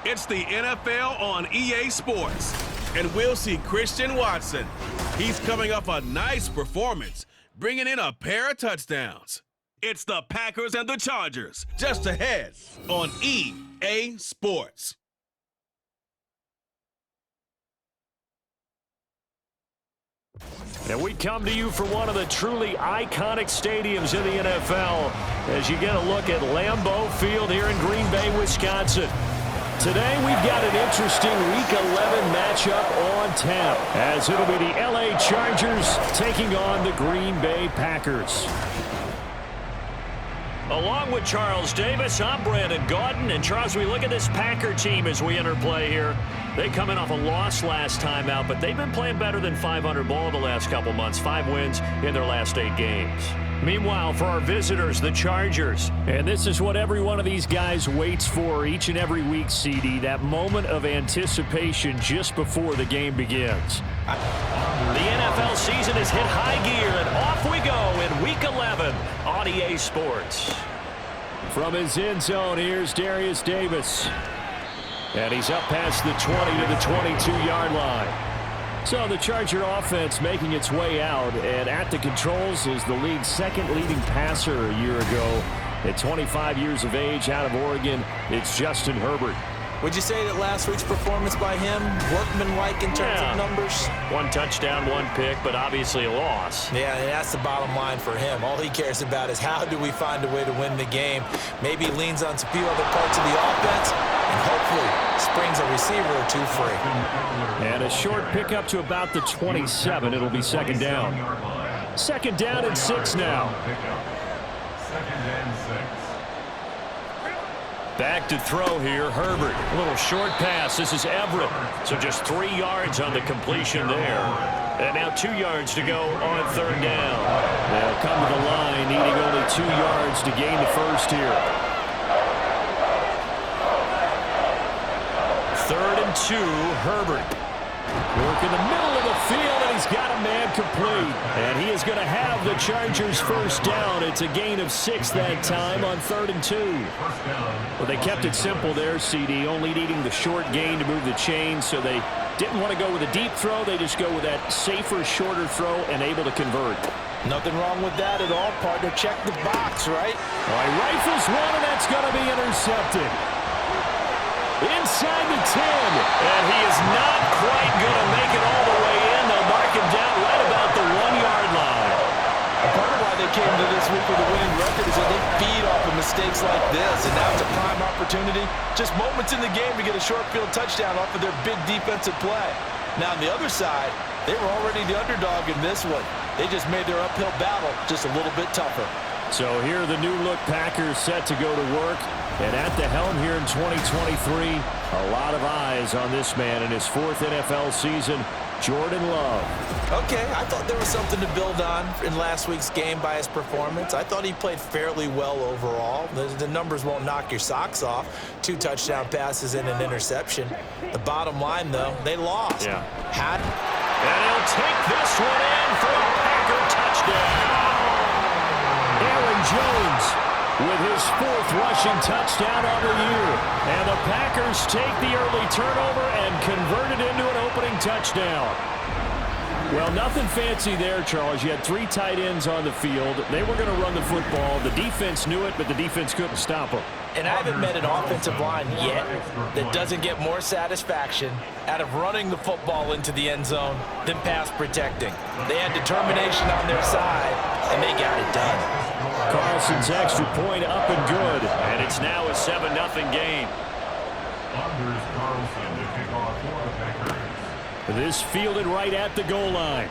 It's the NFL on EA Sports, and we'll see Christian Watson. He's coming off a nice performance, bringing in a pair of touchdowns. It's the Packers and the Chargers, just ahead on EA Sports. And we come to you from one of the truly iconic stadiums in the NFL as you get a look at Lambeau Field here in Green Bay, Wisconsin. Today we've got an interesting Week 11 matchup on tap as it'll be the LA Chargers taking on the Green Bay Packers. Along with Charles Davis, I'm Brandon Gaudin. And Charles, we look at this Packer team as we enter play here. They come in off a loss last time out, but they've been playing better than 500 ball the last couple months. 5 wins in their last 8 games. Meanwhile, for our visitors, the Chargers. And this is what every one of these guys waits for each and every week, CD. That moment of anticipation just before the game begins. The NFL season has hit high gear, and off we go in Week 11 on EA Sports. From his end zone, here's Darius Davis. And he's up past the 20 to the 22-yard line. So the Charger offense making its way out, and at the controls is the league's second leading passer a year ago. At 25 years of age, out of Oregon, it's Justin Herbert. Would you say that last week's performance by him, workmanlike in terms of numbers? 1 touchdown, 1 pick, but obviously a loss. Yeah, and that's the bottom line for him. All he cares about is how do we find a way to win the game. Maybe leans on some few other parts of the offense, and hopefully springs a receiver or 2 free. And a short pickup to about the 27. It'll be second down. Second down and 6 now. Second and 6. Back to throw here, Herbert. A little short pass. This is Everett. So just 3 yards on the completion there. And now 2 yards to go on third down. They'll come to the line, needing only 2 yards to gain the first here. 3rd and 2, Herbert. Work in the middle of the field, and he's got a man complete. And he is going to have the Chargers first down. It's a gain of 6 that time on 3rd and 2. Well, they kept it simple there, CD, only needing the short gain to move the chain, so they didn't want to go with a deep throw. They just go with that safer, shorter throw and able to convert. Nothing wrong with that at all, partner. Check the box, right? All right, rifles one, and that's going to be intercepted. Inside the 10, and he is not quite going to make it all the way in. They'll mark him down right about the 1-yard line. Part of why they came to this week with a winning record is that they feed off of mistakes like this, and now it's a prime opportunity. Just moments in the game to get a short field touchdown off of their big defensive play. Now on the other side, they were already the underdog in this one. They just made their uphill battle just a little bit tougher. So here are the new-look Packers set to go to work. And at the helm here in 2023, a lot of eyes on this man in his 4th NFL season, Jordan Love. Okay, I thought there was something to build on in last week's game by his performance. I thought he played fairly well overall. The numbers won't knock your socks off. 2 touchdown passes and an interception. The bottom line, though, they lost. Yeah. And he'll take this one in for a Packer touchdown. Aaron Jones with his 4th rushing touchdown on the year. And the Packers take the early turnover and convert it into an opening touchdown. Well, nothing fancy there, Charles. You had 3 tight ends on the field. They were going to run the football. The defense knew it, but the defense couldn't stop them. And I haven't met an offensive line yet that doesn't get more satisfaction out of running the football into the end zone than pass protecting. They had determination on their side, and they got it done. Carlson's extra point up and good, and it's now a 7-0 game. Anders Carlson to kick off for the Packers. This fielded right at the goal line.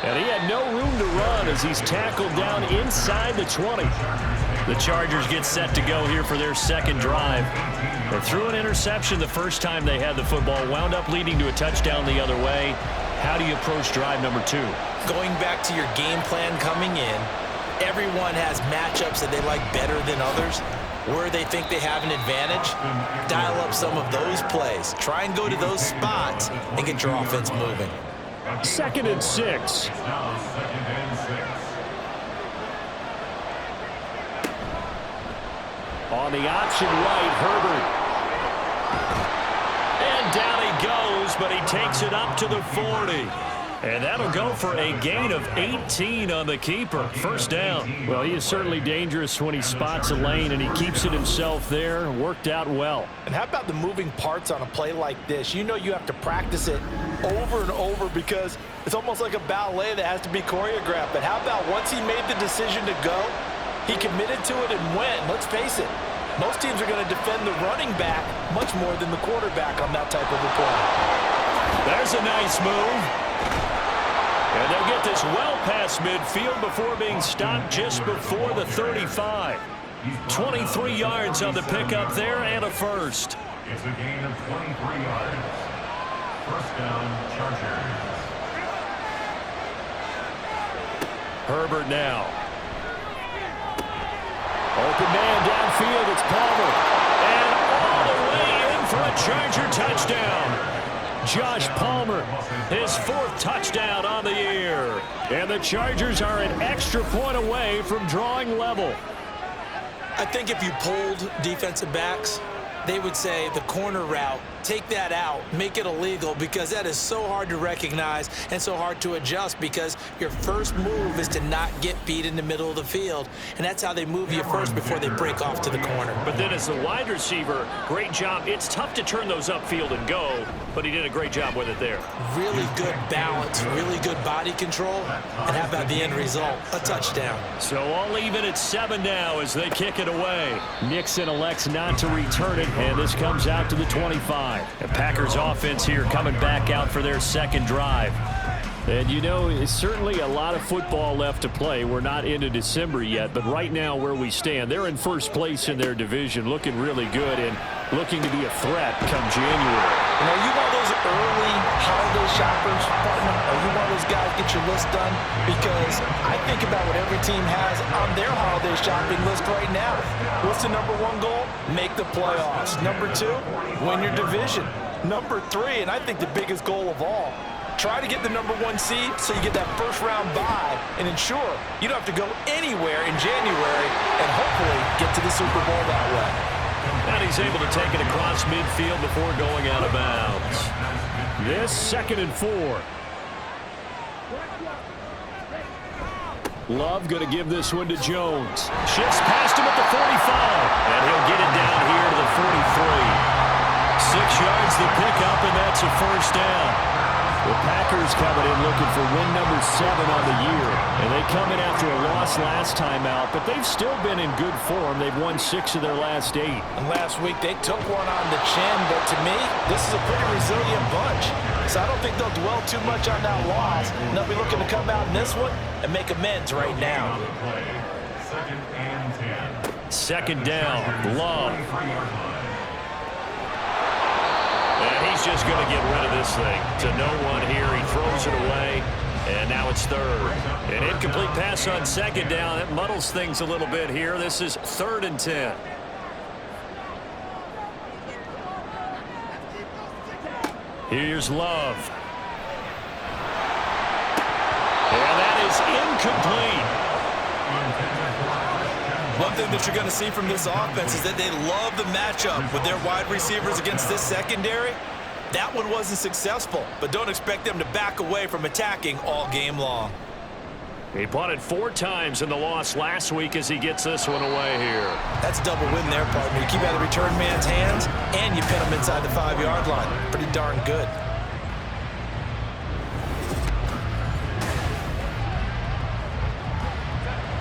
And he had no room to run as he's tackled down inside the 20. The Chargers get set to go here for their second drive. They threw an interception the first time they had the football, wound up leading to a touchdown the other way. How do you approach drive number 2? Going back to your game plan coming in, everyone has matchups that they like better than others. Where they think they have an advantage, dial up some of those plays. Try and go to those spots and get your offense moving. 2nd and 6. Now 2nd and 6. On the option right, Herbert. And down he goes, but he takes it up to the 40. And that'll go for a gain of 18 on the keeper. First down. Well, he is certainly dangerous when he spots a lane, and he keeps it himself there. Worked out well. And how about the moving parts on a play like this? You know you have to practice it over and over because it's almost like a ballet that has to be choreographed. But how about once he made the decision to go, he committed to it and went. Let's face it, most teams are going to defend the running back much more than the quarterback on that type of a play. There's a nice move. And they'll get this well past midfield before being stopped just before the 35. 23 yards on the pickup there and a first. It's a gain of 23 yards. First down, Chargers. Herbert now. Open man downfield, it's Palmer. And all the way in for a Charger touchdown. Josh Palmer, his fourth touchdown on the year. And the Chargers are an extra point away from drawing level. I think if you polled defensive backs, they would say the corner route, take that out, make it illegal, because that is so hard to recognize and so hard to adjust because your first move is to not get beat in the middle of the field. And that's how they move you first before they break off to the corner. But then as the wide receiver, great job. It's tough to turn those upfield and go, but he did a great job with it there. Really good balance, really good body control. And how about the end result? A touchdown. So all even at 7 now as they kick it away. Nixon elects not to return it, and this comes out to the 25. The Packers offense here coming back out for their second drive. And you know, it's certainly a lot of football left to play. We're not into December yet, but right now where we stand, they're in first place in their division, looking really good and looking to be a threat come January. You know, you one of those early holiday shoppers, partner? Are you one of those guys get your list done? Because I think about what every team has on their holiday shopping list right now. What's the number one goal? Make the playoffs. Number 2, win your division. Number 3, and I think the biggest goal of all, try to get the number 1 seed so you get that first round bye and ensure you don't have to go anywhere in January and hopefully get to the Super Bowl that way. And he's able to take it across midfield before going out of bounds. This 2nd and 4. Love going to give this one to Jones. Shifts past him at the 45. And he'll get it down here to the 43. 6 yards the pickup, and that's a first down. The Packers coming in looking for win number 7 on the year. And they come in after a loss last time out, but they've still been in good form. They've won 6 of their last 8. And last week they took one on the chin, but to me, this is a pretty resilient bunch. So I don't think they'll dwell too much on that loss. And they'll be looking to come out in this one and make amends right now. 2nd and 10. 2nd down, Love. And he's just going to get rid of this thing to no one here. He throws it away, and now it's 3rd. An incomplete pass on 2nd down. That muddles things a little bit here. This is 3rd and 10. Here's Love. And that is incomplete. One thing that you're going to see from this offense is that they love the matchup with their wide receivers against this secondary. That one wasn't successful, but don't expect them to back away from attacking all game long. He punted 4 times in the loss last week as he gets this one away here. That's a double win there, partner. You keep out of the return man's hands, and you pin him inside the 5-yard line. Pretty darn good.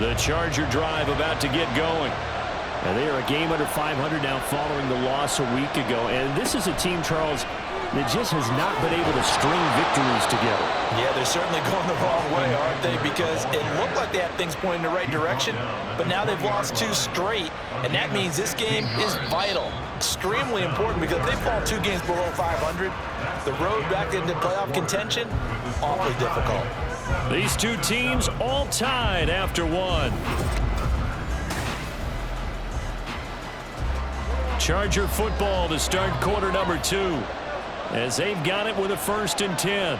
The Charger drive about to get going. And they are a game under 500 now following the loss a week ago. And this is a team, Charles, that just has not been able to string victories together. Yeah, they're certainly going the wrong way, aren't they? Because it looked like they had things pointing in the right direction, but now they've lost 2 straight, and that means this game is vital, extremely important, because if they fall 2 games below 500, the road back into playoff contention, awfully difficult. These 2 teams all tied after 1. Charger football to start quarter number 2 as they've got it with a 1st and 10.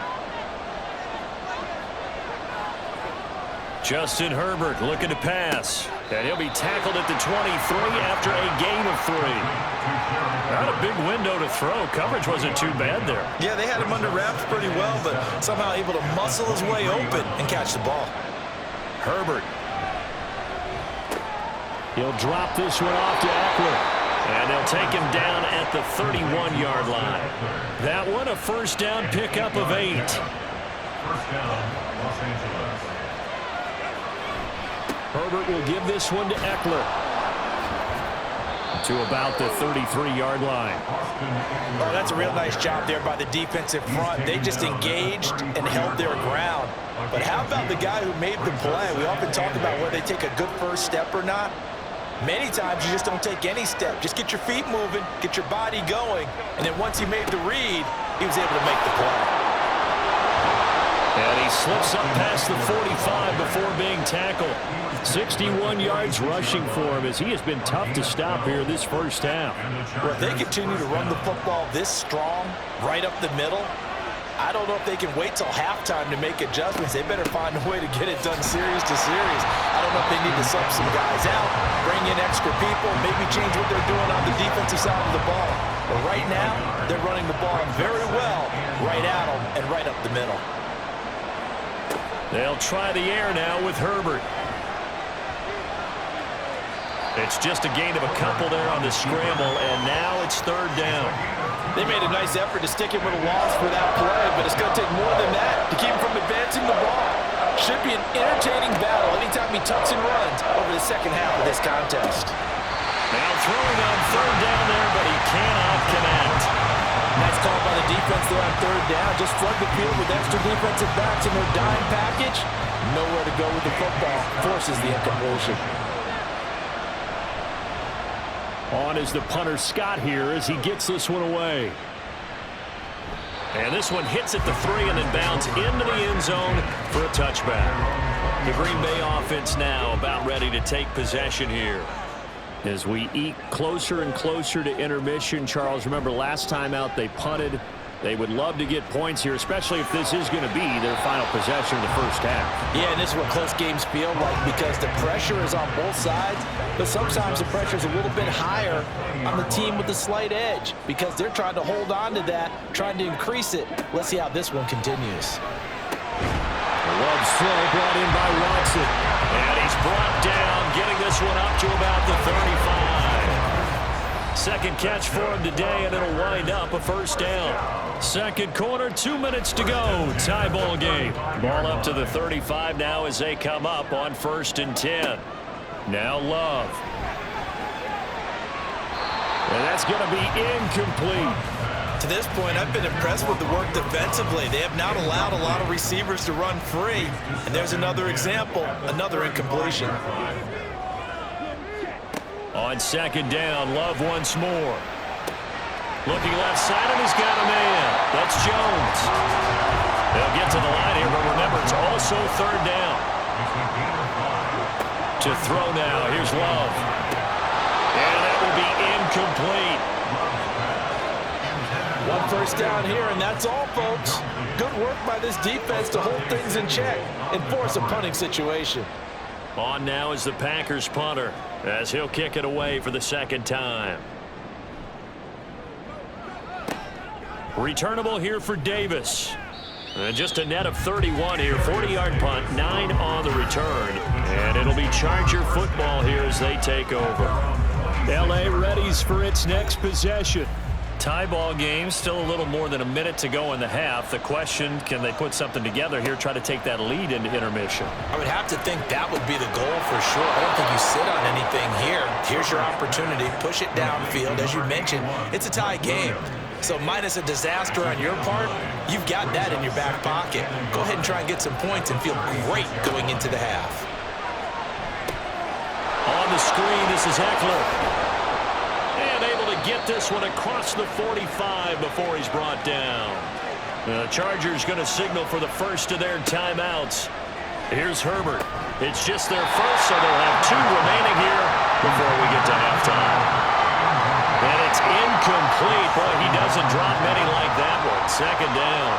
Justin Herbert looking to pass. And he'll be tackled at the 23 after a gain of 3. Not a big window to throw. Coverage wasn't too bad there. Yeah, they had him under wraps pretty well, but somehow able to muscle his way open and catch the ball. Herbert. He'll drop this one off to Eckler. And they'll take him down at the 31-yard line. That one a first down pickup of 8. First down, Los Angeles. Herbert will give this one to Eckler. To about the 33-yard line. Oh, that's a real nice job there by the defensive front. They just engaged and held their ground. But how about the guy who made the play? We often talk about whether they take a good first step or not. Many times you just don't take any step. Just get your feet moving, get your body going, and then once he made the read, he was able to make the play. And he slips up past the 45 before being tackled. 61 yards rushing for him as he has been tough to stop here this first half. Well, if they continue to run the football this strong, right up the middle, I don't know if they can wait till halftime to make adjustments. They better find a way to get it done series to series. I don't know if they need to sub some guys out, bring in extra people, maybe change what they're doing on the defensive side of the ball. But right now, they're running the ball very well right at them and right up the middle. They'll try the air now with Herbert. It's just a gain of a couple there on the scramble, and now it's third down. They made a nice effort to stick him with a loss for that play, but it's going to take more than that to keep him from advancing the ball. Should be an entertaining battle anytime he tucks and runs over the second half of this contest. Now throwing on third down there, but he cannot connect. Nice call by the defense there on third down. Just flood the field with extra defensive backs in their dime package. Nowhere to go with the football. Forces the incompletion. On is the punter Scott here as he gets this one away. And this one hits at the 3 and then bounds into the end zone for a touchback. The Green Bay offense now about ready to take possession here. As we eke closer and closer to intermission, Charles, remember last time out they punted. They would love to get points here, especially if this is going to be their final possession of the first half. Yeah, and this is what close games feel like because the pressure is on both sides, but sometimes the pressure is a little bit higher on the team with the slight edge because they're trying to hold on to that, trying to increase it. Let's see how this one continues. Love throw brought in by Watson. And he's brought down, getting this one up to about the 35. Second catch for him today, and it'll wind up a first down. Second quarter, 2 minutes to go. Tie ball game. Ball up to the 35 now as they come up on 1st and 10. Now Love. And that's going to be incomplete. To this point, I've been impressed with the work defensively. They have not allowed a lot of receivers to run free. And there's another example, another incompletion. On second down, Love once more. Looking left side, and he's got a man. That's Jones. They'll get to the line here, but remember, it's also third down. To throw now, here's Love. And that will be incomplete. One first down here, and that's all, folks. Good work by this defense to hold things in check and force a punting situation. On now is the Packers punter as he'll kick it away for the second time. Returnable here for Davis. And just a net of 31 here. 40-yard punt, 9 on the return. And it'll be Charger football here as they take over. L.A. readies for its next possession. Tie ball game, still a little more than a minute to go in the half. The question, can they put something together here, try to take that lead into intermission? I would have to think that would be the goal for sure. I don't think you sit on anything here. Here's your opportunity. Push it downfield. As you mentioned, it's a tie game. So minus a disaster on your part, you've got that in your back pocket. Go ahead and try and get some points and feel great going into the half. On the screen, this is Eckler. And able to get this one across the 45 before he's brought down. The Chargers going to signal for the first of their timeouts. Here's Herbert. It's just their first, so they'll have 2 remaining here before we get to halftime. And it's incomplete. Boy, he doesn't drop many like that one. Second down.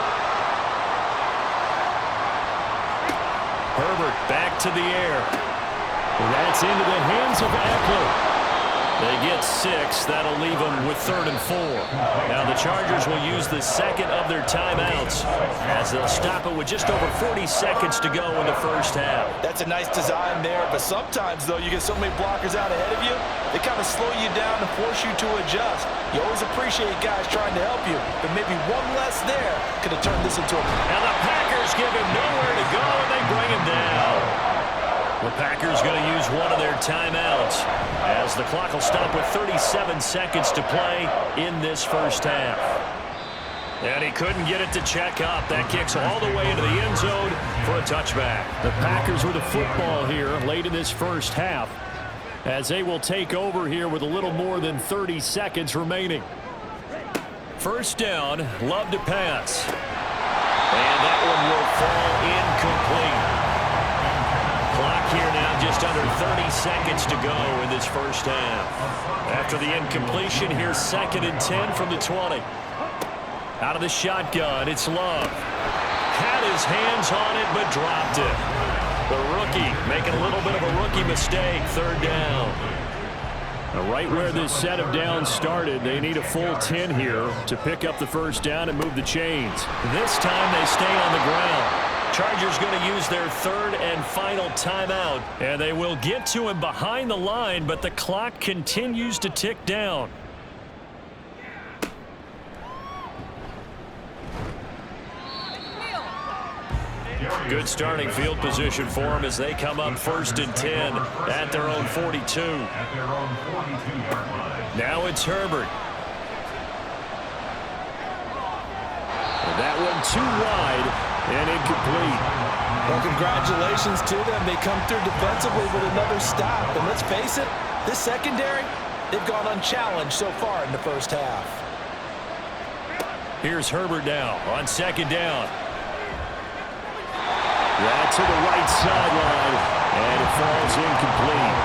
Herbert back to the air. That's into the hands of Eckler. They get 6. That'll leave them with 3rd and 4. Now the Chargers will use the second of their timeouts as they'll stop it with just over 40 seconds to go in the first half. That's a nice design there, but sometimes, though, you get so many blockers out ahead of you, they kind of slow you down and force you to adjust. You always appreciate guys trying to help you, but maybe one less there could have turned this into a... And the Packers give him nowhere to go, and they bring him down. The Packers going to use one of their timeouts as the clock will stop with 37 seconds to play in this first half. And he couldn't get it to check up. That kicks all the way into the end zone for a touchback. The Packers with the football here late in this first half as they will take over here with a little more than 30 seconds remaining. First down, Love to pass. And that one will fall incomplete. Clock here now just under 30 seconds to go in this first half. After the incompletion, here's 2nd and 10 from the 20. Out of the shotgun, it's Love. Had his hands on it, but dropped it. The rookie making a little bit of a rookie mistake, 3rd down. Now, right where this set of downs started, they need a full 10 here to pick up the first down and move the chains. This time they stay on the ground. Chargers going to use their 3rd and final timeout, and they will get to him behind the line, but the clock continues to tick down. Good starting field position for them as they come up 1st and 10 at their own 42. Now it's Herbert. And that one too wide and incomplete. Well, congratulations to them. They come through defensively with another stop. And let's face it, this secondary, they've gone unchallenged so far in the first half. Here's Herbert now on 2nd down. That's to the right sideline, and it falls incomplete.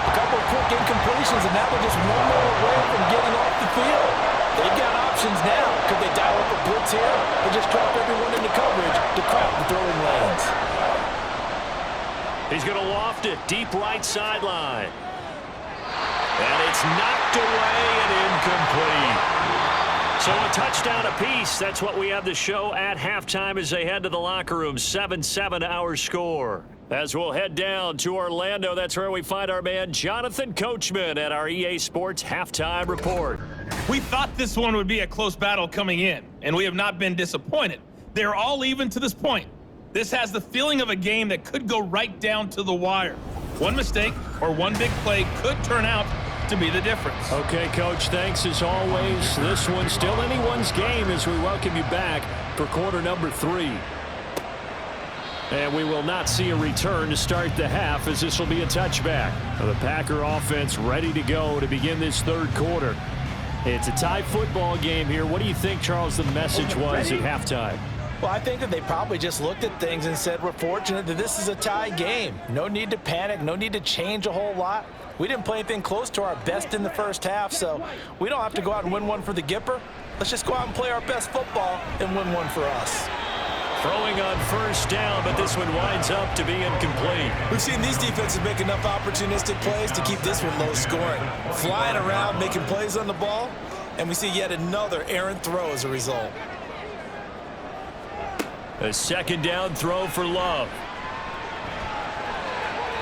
A couple of quick incompletions, and now they're just one more away from getting off the field. They've got options now. Could they dial up a blitz here or just drop everyone into coverage to crowd the throwing lanes? He's going to loft it deep right sideline. And it's knocked away and incomplete. So a touchdown apiece. That's what we have to show at halftime as they head to the locker room. 7-7 our score. As we'll head down to Orlando, that's where we find our man Jonathan Coachman at our EA Sports Halftime Report. We thought this one would be a close battle coming in, and we have not been disappointed. They're all even to this point. This has the feeling of a game that could go right down to the wire. One mistake or one big play could turn out to be the difference. Okay, Coach, thanks as always. This one's still anyone's game as we welcome you back for quarter number 3. And we will not see a return to start the half as this will be a touchback. The Packer offense ready to go to begin this 3rd quarter. It's a tie football game here. What do you think, Charles, the message was at halftime? Well, I think that they probably just looked at things and said, we're fortunate that this is a tie game. No need to panic, no need to change a whole lot. We didn't play anything close to our best in the first half, so we don't have to go out and win one for the Gipper. Let's just go out and play our best football and win one for us. Throwing on 1st down, but this one winds up to be incomplete. We've seen these defenses make enough opportunistic plays to keep this one low scoring. Flying around, making plays on the ball, and we see yet another errant throw as a result. A 2nd down throw for Love.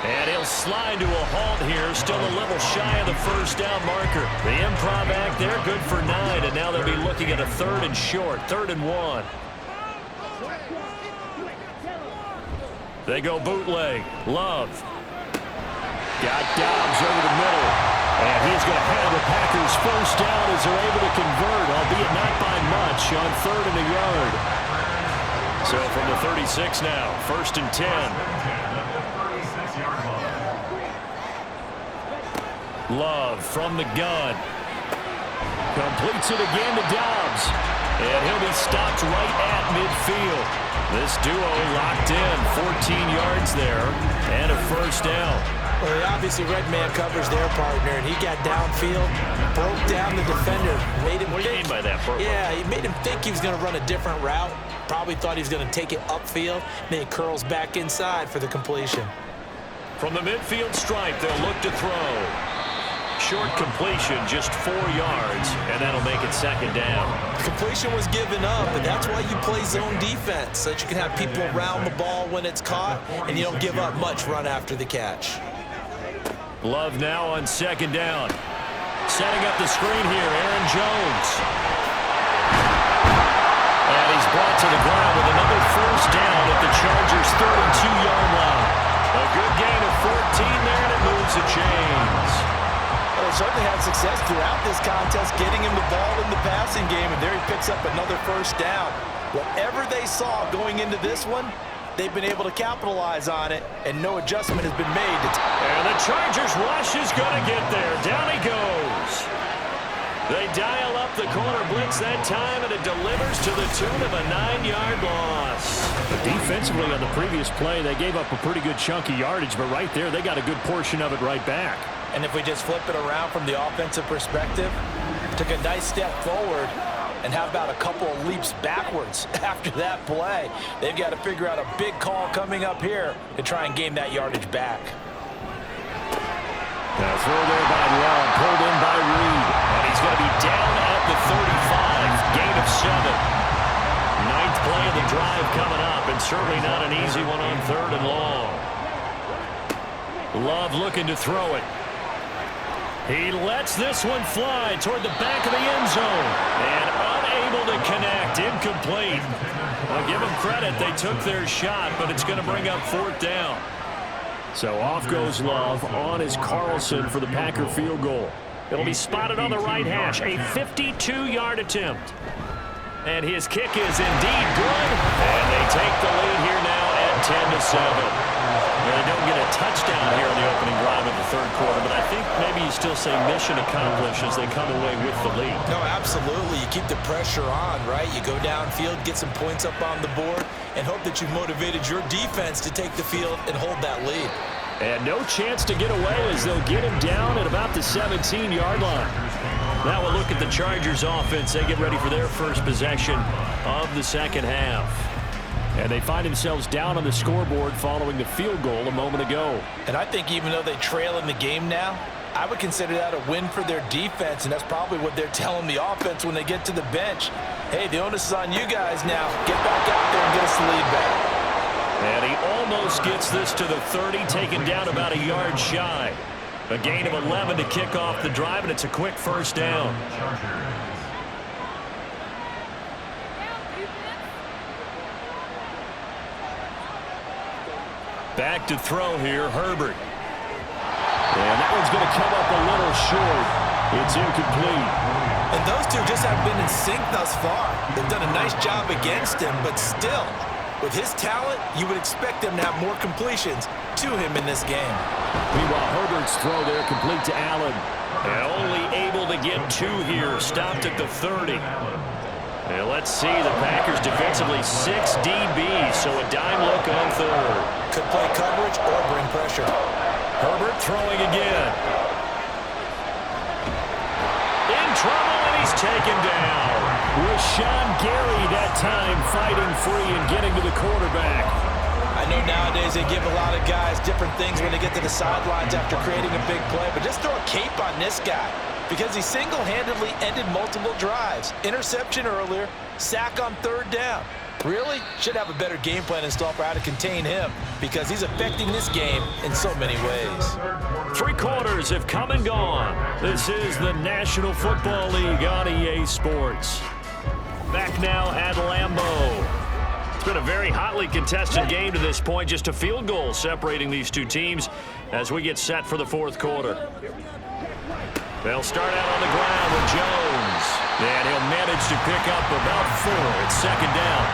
And he'll slide to a halt here, still a little shy of the 1st down marker. The improv act there, good for 9, and now they'll be looking at a 3rd and short, 3rd and 1. They go bootleg. Love. Got Dobbs over the middle. And he's going to have the Packers 1st down as they're able to convert, albeit not by much, on 3rd and a yard. So from the 36 now, 1st and 10. Love from the gun. Completes it again to Dobbs. And he'll be stopped right at midfield. This duo locked in, 14 yards there, and a 1st down. Well, he obviously red man covers their partner, and he got downfield, broke down the defender, made him What do you mean by that, Burt? Yeah, he made him think he was going to run a different route. Probably thought he was going to take it upfield. Then he curls back inside for the completion. From the midfield stripe, they'll look to throw. Short completion, just 4 yards, and that'll make it second down. Completion was given up, and that's why you play zone defense, so that you can have people around the ball when it's caught, and you don't give up much run after the catch. Love now on second down. Setting up the screen here, Aaron Jones. And he's brought to the ground with another first down at the Chargers' 32-yard line. A good gain of 14 there, and it moves the chains. Well, they certainly had success throughout this contest, getting him the ball in the passing game, and there he picks up another first down. Whatever they saw going into this one, they've been able to capitalize on it, and no adjustment has been made. And the Chargers rush is going to get there. Down he goes. They dial up the corner blitz that time, and it delivers to the tune of a 9-yard loss. Defensively on the previous play, they gave up a pretty good chunk of yardage, but right there, they got a good portion of it right back. And if we just flip it around from the offensive perspective, took a nice step forward, and how about a couple of leaps backwards after that play? They've got to figure out a big call coming up here to try and gain that yardage back. Now throw there by Love, pulled in by Reed, and he's going to be down at the 35, gain of 7. Ninth play of the drive coming up, and certainly not an easy one on 3rd and long. Love looking to throw it. He lets this one fly toward the back of the end zone, and unable to connect, incomplete. I'll give them credit, they took their shot, but it's going to bring up 4th down. So off goes Love, on is Carlson for the Packer field goal. It'll be spotted on the right hash, a 52-yard attempt. And his kick is indeed good, and they take the lead here now at 10-7. They don't get a touchdown here in the opening drive of the 3rd quarter, but I think maybe you still say mission accomplished as they come away with the lead. No, absolutely. You keep the pressure on, right? You go downfield, get some points up on the board, and hope that you've motivated your defense to take the field and hold that lead. And no chance to get away as they'll get him down at about the 17-yard line. Now we'll look at the Chargers offense. They get ready for their first possession of the second half. And they find themselves down on the scoreboard following the field goal a moment ago. And I think even though they trail in the game now, I would consider that a win for their defense, and that's probably what they're telling the offense when they get to the bench. Hey, the onus is on you guys now. Get back out there and get us the lead back. And he almost gets this to the 30, taken down about a yard shy. A gain of 11 to kick off the drive, and it's a quick first down. Back to throw here, Herbert. And that one's going to come up a little short. It's incomplete. And those two just haven't been in sync thus far. They've done a nice job against him, but still, with his talent, you would expect them to have more completions to him in this game. Meanwhile, Herbert's throw there complete to Allen. And only able to get 2 here, stopped at the 30. And let's see, the Packers defensively 6 DBs, so a dime look on 3rd. Could play coverage or bring pressure. Herbert throwing again. In trouble, and he's taken down. Rashawn Gary that time fighting free and getting to the quarterback. I know nowadays they give a lot of guys different things when they get to the sidelines after creating a big play, but just throw a cape on this guy because he single-handedly ended multiple drives. Interception earlier, sack on 3rd down. Really? Should have a better game plan installed for how to contain him because he's affecting this game in so many ways. 3 quarters have come and gone. This is the National Football League on EA Sports. Back now at Lambeau. It's been a very hotly contested game to this point. Just a field goal separating these two teams as we get set for the 4th quarter. They'll start out on the ground with Jones. And he'll manage to pick up about 4. It's 2nd down.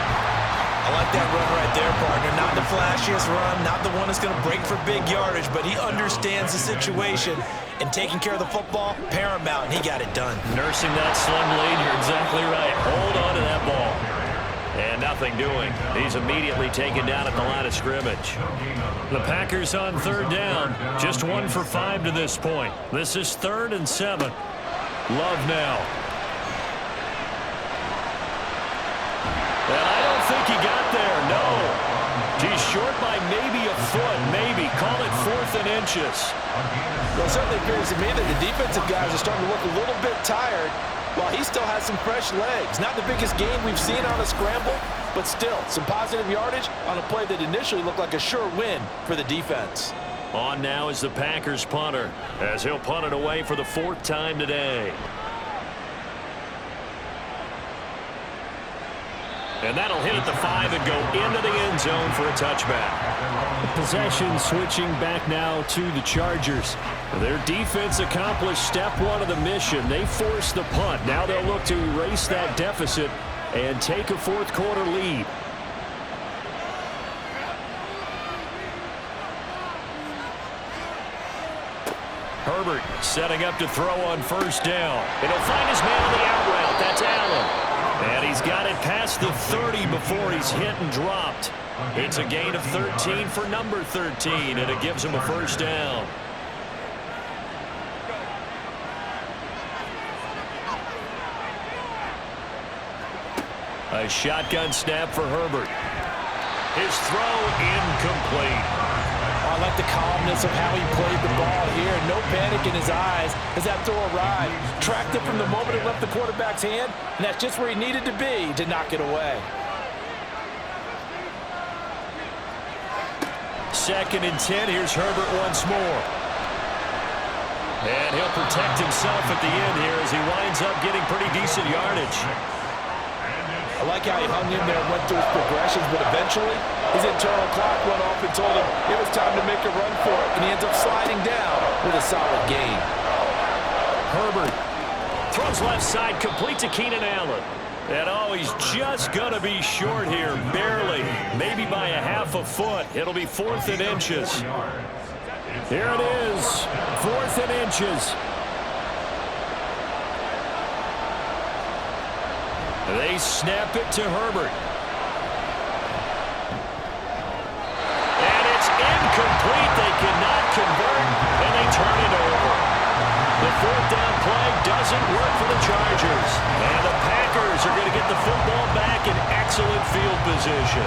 I like that run right there, partner. Not the flashiest run, not the one that's going to break for big yardage, but he understands the situation, and taking care of the football, paramount, and he got it done. Nursing that slim lead, you're exactly right. Hold on to that ball. And nothing doing. He's immediately taken down at the line of scrimmage. The Packers on 3rd down. Just 1 for 5 to this point. This is 3rd and 7. Love now. And I don't think he got there, no. He's short by maybe a foot, maybe. Call it 4th and inches. Well, it certainly appears to me that the defensive guys are starting to look a little bit tired while he still has some fresh legs. Not the biggest gain we've seen on a scramble, but still some positive yardage on a play that initially looked like a sure win for the defense. On now is the Packers punter, as he'll punt it away for the 4th time today. And that'll hit at the 5 and go into the end zone for a touchback. Possession switching back now to the Chargers. Their defense accomplished step 1 of the mission. They forced the punt. Now they'll look to erase that deficit and take a 4th quarter lead. Herbert setting up to throw on 1st down. And he'll find his man on the out route. That's Allen. And he's got it past the 30 before he's hit and dropped. It's a gain of 13 for number 13, and it gives him a 1st down. A shotgun snap for Herbert. His throw incomplete. I like the calmness of how he played the ball here. No panic in his eyes as that throw arrived. Tracked it from the moment it left the quarterback's hand, and that's just where he needed to be to knock it away. 2nd and 10. Here's Herbert once more. And he'll protect himself at the end here as he winds up getting pretty decent yardage. I like how he hung in there and went through his progressions, but eventually his internal clock went off and told him it was time to make a run for it, and he ends up sliding down with a solid gain. Herbert throws left side, complete to Keenan Allen. And oh, he's just going to be short here, barely, maybe by a half a foot. It'll be 4th and inches. Here it is, 4th and inches. They snap it to Herbert. And it's incomplete. They cannot convert, and they turn it over. The 4th down play doesn't work for the Chargers. And the Packers are going to get the football back in excellent field position.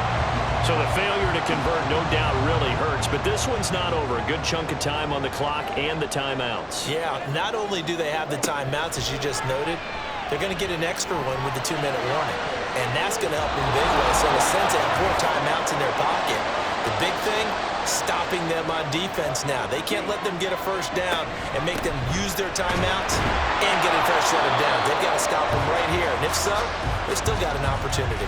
So the failure to convert, no doubt, really hurts. But this one's not over. A good chunk of time on the clock and the timeouts. Yeah, not only do they have the timeouts, as you just noted, they're going to get an extra one with the 2-minute warning. And that's going to help them big way. So in a sense, they have 4 timeouts in their pocket. The big thing, stopping them on defense now. They can't let them get a 1st down and make them use their timeouts and get a fresh set of downs. They've got to stop them right here. And if so, they've still got an opportunity.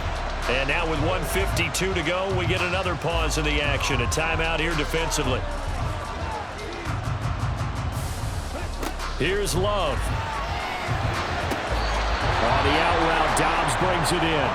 And now with 1:52 to go, we get another pause in the action. A timeout here defensively. Here's Love. On the out route, Dobbs brings it in.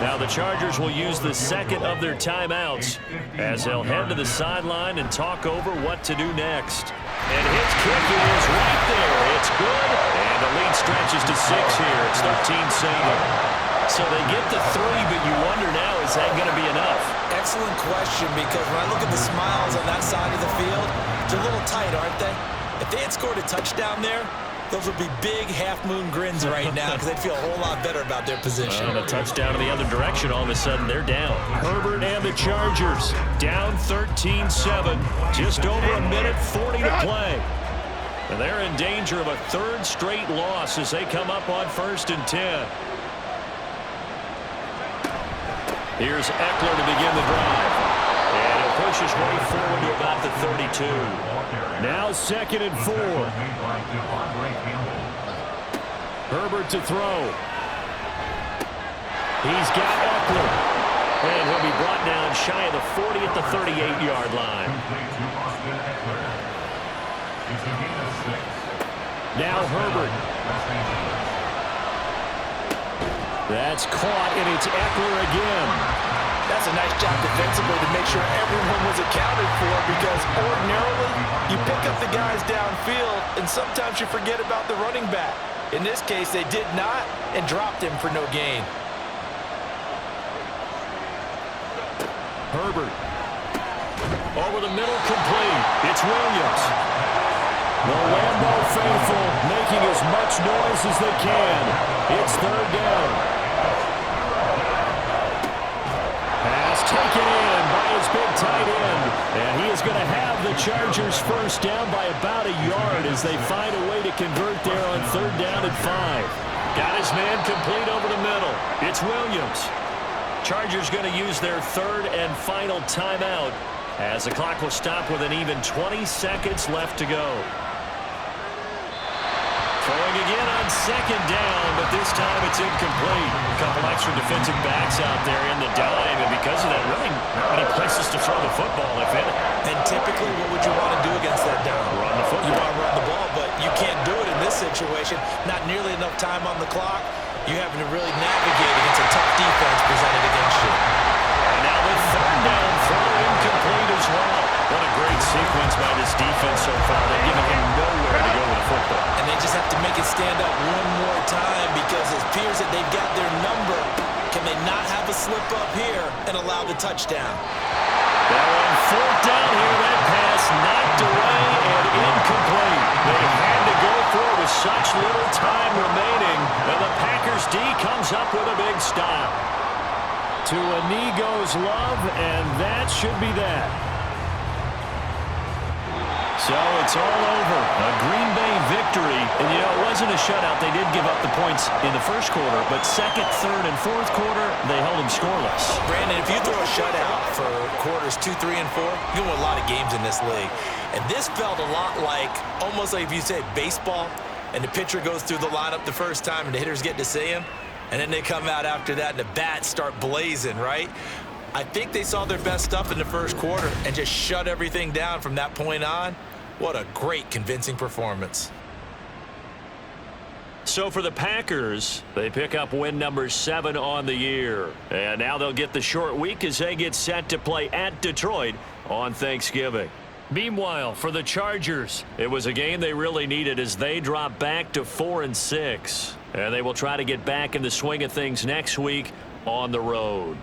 Now the Chargers will use the 2nd of their timeouts as they'll head to the sideline and talk over what to do next. And his kick is right there. It's good. And the lead stretches to 6 here. It's 13-7. So they get the 3, but you wonder now, is that going to be enough? Excellent question, because when I look at the smiles on that side of the field, they're a little tight, aren't they? If they had scored a touchdown there, those would be big half-moon grins right now because they'd feel a whole lot better about their position. And a touchdown in the other direction, all of a sudden they're down. Herbert and the Chargers down 13-7. Just over a minute 40 to play. And they're in danger of a 3rd straight loss as they come up on 1st and 10. Here's Eckler to begin the drive. And he'll push his way forward to about the 32. Now 2nd and 4. Herbert to throw. He's got Eckler. And he'll be brought down shy of the 40 at the 38-yard line. Now Herbert. That's caught, and it's Eckler again. That's a nice job defensively to make sure everyone was accounted for, because ordinarily you pick up the guys downfield and sometimes you forget about the running back. In this case, they did not and dropped him for no gain. Herbert. Over the middle, complete. It's Williams. The Lambeau faithful making as much noise as they can. It's 3rd down. Pass taken in by his big going to have the Chargers first down by about a yard as they find a way to convert there on 3rd down and 5. Got his man complete over the middle. It's Williams. Chargers going to use their 3rd and final timeout as the clock will stop with an even 20 seconds left to go. Throwing again on 2nd down, but this time it's incomplete. A couple extra defensive backs out there in the dime, and because of that, really not many places to throw the football, if any. And typically, what would you want to do against that down? Run the football. You want to run the ball, but you can't do it in this situation. Not nearly enough time on the clock. You're having to really navigate against a tough defense presented against you. And now the 3rd down throw incomplete as well. What a great sequence by this defense so far. They've given him nowhere to go with the football. And they just have to make it stand up one more time because it appears that they've got their number. Can they not have a slip up here and allow the touchdown? Now on 4th down here, that pass knocked away and incomplete. They had to go for it with such little time remaining, and the Packers D comes up with a big stop. To a knee goes Love, and that should be that. So it's all over. A Green Bay victory. And, you know, it wasn't a shutout. They did give up the points in the 1st quarter, but 2nd, 3rd, and 4th quarter, they held them scoreless. Brandon, if you throw a shutout for quarters 2, 3, and 4, you win a lot of games in this league. And this felt a lot like, almost like if you said baseball, and the pitcher goes through the lineup the first time, and the hitters get to see him, and then they come out after that, and the bats start blazing, right? I think they saw their best stuff in the 1st quarter and just shut everything down from that point on. What a great, convincing performance. So for the Packers, they pick up win number 7 on the year. And now they'll get the short week as they get set to play at Detroit on Thanksgiving. Meanwhile, for the Chargers, it was a game they really needed as they drop back to 4-6. And they will try to get back in the swing of things next week on the road.